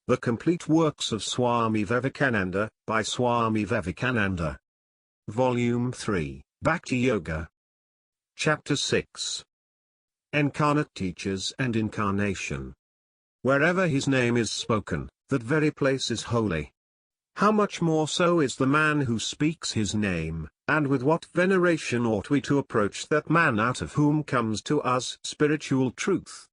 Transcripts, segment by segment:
The Complete Works of Swami Vivekananda, by Swami Vivekananda. Volume 3, Bhakti Yoga. Chapter 6. Incarnate Teachers and Incarnation. Wherever his name is spoken, that very place is holy. How much more so is the man who speaks his name, and with what veneration ought we to approach that man out of whom comes to us spiritual truth.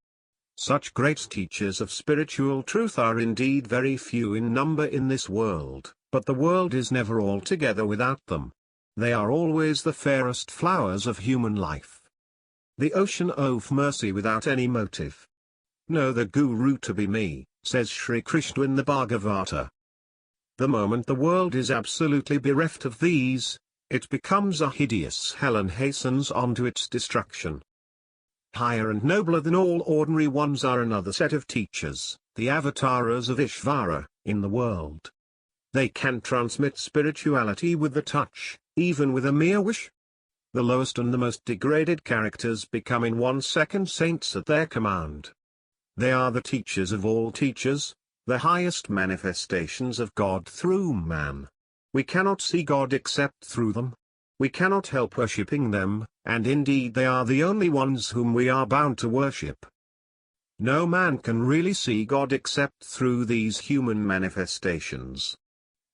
Such great teachers of spiritual truth are indeed very few in number in this world, but the world is never altogether without them. They are always the fairest flowers of human life. The ocean of mercy without any motive. Know the Guru to be me, says Sri Krishna in the Bhagavata. The moment the world is absolutely bereft of these, it becomes a hideous hell and hastens on to its destruction. Higher and nobler than all ordinary ones are another set of teachers, the avatars of Ishvara, in the world. They can transmit spirituality with the touch, even with a mere wish. The lowest and the most degraded characters become in 1 second saints at their command. They are the teachers of all teachers, the highest manifestations of God through man. We cannot see God except through them. We cannot help worshipping them, and indeed they are the only ones whom we are bound to worship. No man can really see God except through these human manifestations.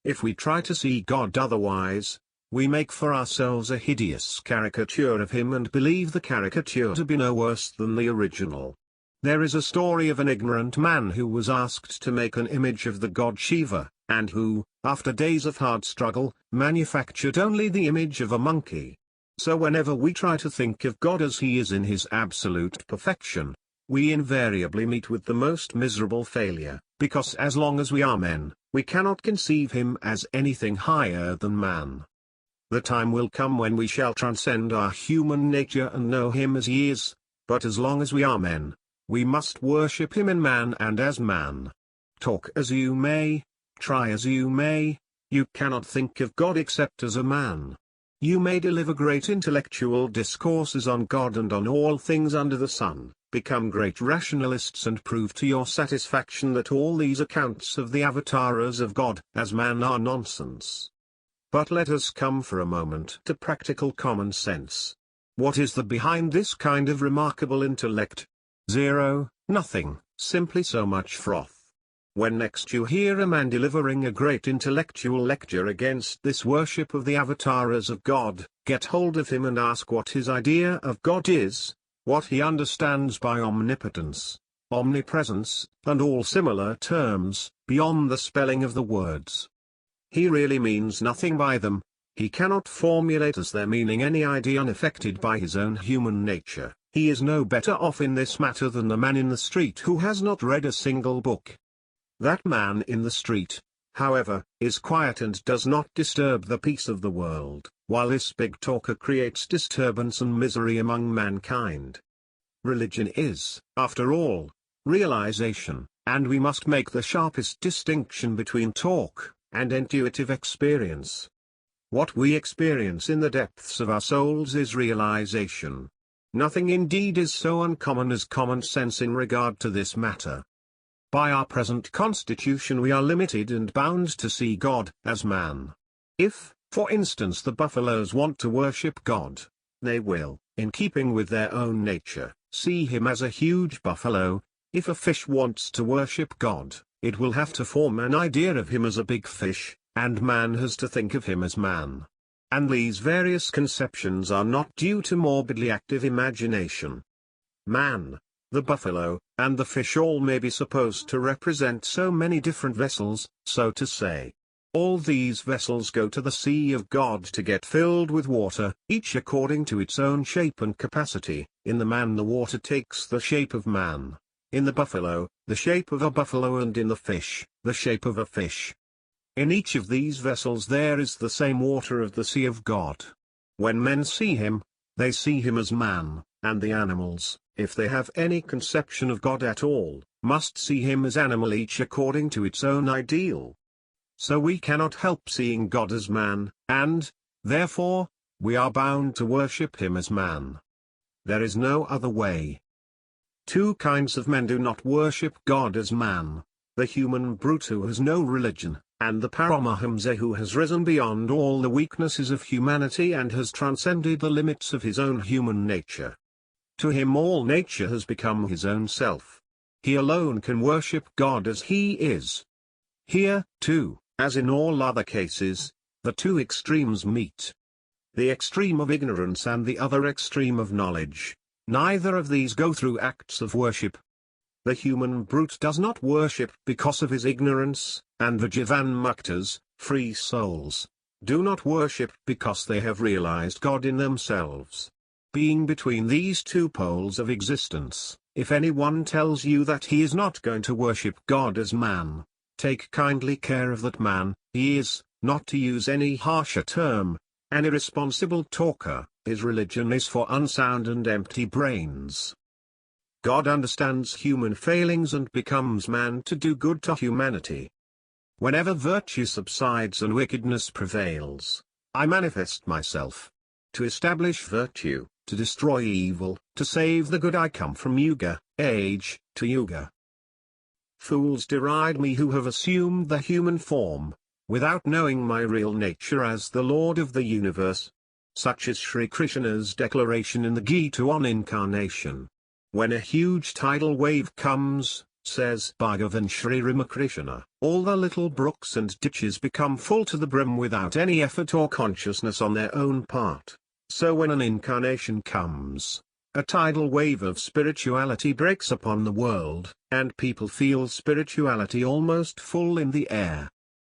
If we try to see God otherwise, we make for ourselves a hideous caricature of him and believe the caricature to be no worse than the original. There is a story of an ignorant man who was asked to make an image of the god Shiva, and who, after days of hard struggle, manufactured only the image of a monkey. So whenever we try to think of God as he is in his absolute perfection, we invariably meet with the most miserable failure, because as long as we are men, we cannot conceive him as anything higher than man. The time will come when we shall transcend our human nature and know him as he is, but as long as we are men, we must worship him in man and as man. Talk as you may, try as you may, you cannot think of God except as a man. You may deliver great intellectual discourses on God and on all things under the sun, become great rationalists and prove to your satisfaction that all these accounts of the avatars of God as man are nonsense. But let us come for a moment to practical common sense. What is there behind this kind of remarkable intellect? Zero, nothing, simply so much froth. When next you hear a man delivering a great intellectual lecture against this worship of the avatars of God, get hold of him and ask what his idea of God is, what he understands by omnipotence, omnipresence, and all similar terms, beyond the spelling of the words. He really means nothing by them. He cannot formulate as their meaning any idea unaffected by his own human nature. He is no better off in this matter than the man in the street who has not read a single book. That man in the street, however, is quiet and does not disturb the peace of the world, while this big talker creates disturbance and misery among mankind. Religion is, after all, realization, and we must make the sharpest distinction between talk and intuitive experience. What we experience in the depths of our souls is realization. Nothing indeed is so uncommon as common sense in regard to this matter. By our present constitution we are limited and bound to see God as man. If, for instance, the buffaloes want to worship God, they will, in keeping with their own nature, see him as a huge buffalo. If a fish wants to worship God, it will have to form an idea of him as a big fish, and man has to think of him as man. And these various conceptions are not due to morbidly active imagination. Man, the buffalo, and the fish all may be supposed to represent so many different vessels, so to say. All these vessels go to the sea of God to get filled with water, each according to its own shape and capacity. In the man the water takes the shape of man, in the buffalo, the shape of a buffalo, and in the fish, the shape of a fish. In each of these vessels there is the same water of the sea of God. When men see him, they see him as man, and the animals, if they have any conception of God at all, must see him as animal, each according to its own ideal. So we cannot help seeing God as man, and, therefore, we are bound to worship him as man. There is no other way. Two kinds of men do not worship God as man. the human brute who has no religion, and the Paramahamsa who has risen beyond all the weaknesses of humanity and has transcended the limits of his own human nature. To him all nature has become his own self. He alone can worship God as he is. Here, too, as in all other cases, the two extremes meet. The extreme of ignorance and the other extreme of knowledge. Neither of these go through acts of worship. The human brute does not worship because of his ignorance, and the Jivanmuktas, free souls, do not worship because they have realized God in themselves. Being between these two poles of existence, if anyone tells you that he is not going to worship God as man, take kindly care of that man. He is, not to use any harsher term, an irresponsible talker. His religion is for unsound and empty brains. God understands human failings and becomes man to do good to humanity. Whenever virtue subsides and wickedness prevails, I manifest myself. To establish virtue, to destroy evil, to save the good, I come from Yuga, age, to Yuga. Fools deride me who have assumed the human form, without knowing my real nature as the Lord of the universe. Such is Sri Krishna's declaration in the Gita on Incarnation. When a huge tidal wave comes, says Bhagavan Sri Ramakrishna, all the little brooks and ditches become full to the brim without any effort or consciousness on their own part. So when an incarnation comes, a tidal wave of spirituality breaks upon the world, and people feel spirituality almost full in the air.